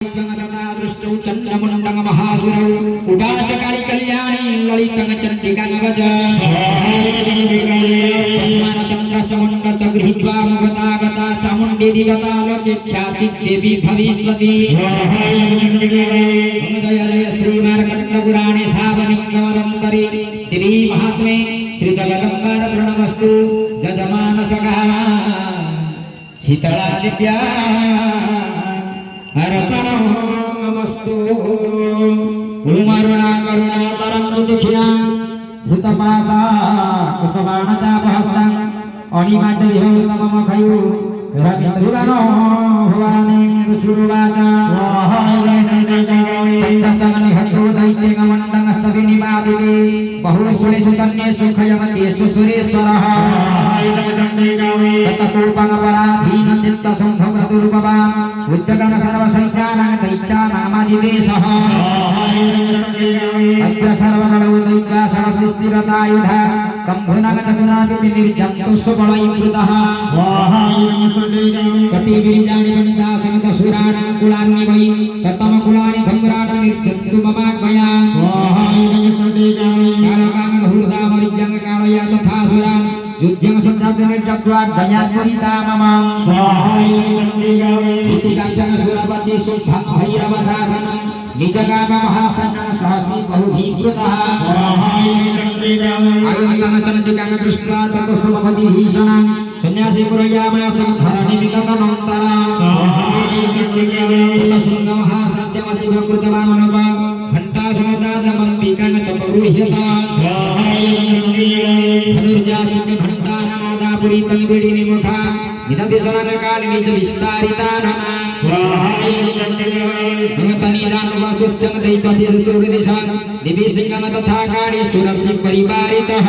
दृष्टौ चन्द्रमुण्डं महासुरौ उवाच काली कल्याणी ललितं चण्डिकां वच तस्मान् चन्द्रश्च मुण्डश्च गृहीत्वा मुगता गता चामुण्डी दिवता लोकेच्छाति देवी भविष्यति जय श्रीमार्कण्डपुराणे सावनिकमनन्तरि देवी महात्मे श्रीजगदम्बार प्रणमस्तु जजमानसखा शीतला दिव्या अर्पणमस्तु उमरुणा करुणा परम दक्षिणा भूतपासा कुसमानतापहस्ता अणिमाद्यविहौतममखयु रविन्द्रुगणो भवानी सुरुवाचा चन्द्रचननिहतो दैत्यगमण्डनस्तविनिमादिवे बहुसुरेषु सन्येषु खयमतेषु सुरेश्वरः तत्तपूर्वमपराधीनचित्तसंभ्रमदुर्भवान् उद्यगम सर्वसंख्यानां दैत्यानामादिदेशः अद्य सर्वगणौ दैत्या सरसृष्टिरतायुधा कम्भुनगतगुणापि निर्जन्तु सुबलैवृतः कटिबीजानि पञ्चाशतसुराणां कुलानि वै ततमकुलानि धम्राणि निर्जन्तु ममाज्ञया कालकामधूर्धामरिजं कालया तथासुरान् युद्धं सुन्दरनिर्जत्वा गयात्मरिता मम इति गञ्जन सुरपति सुभं भैरवशासनं निजगाम महासनं सहस्री बहुभीकृतः आयुर्नं चण्डिकां दृष्ट्वा तत्सुमपति भीषणं सन्यासी पुरयामासं धरणिमिततनन्तरा तत्सुन्दमहासत्यमतिभकृतवानव घण्टासमदादमम्बिकां च पौरुह्यता धनुर्जासिक घण्टानादापुरी तन्बिडिनि मुखा निदभिसनकाल निज विस्तारिता नमा भवतनिदानवासुश्चन दैत्वसि ऋतुर्विदिशा दिविसिंहम तथा काणि सुरसि परिवारितः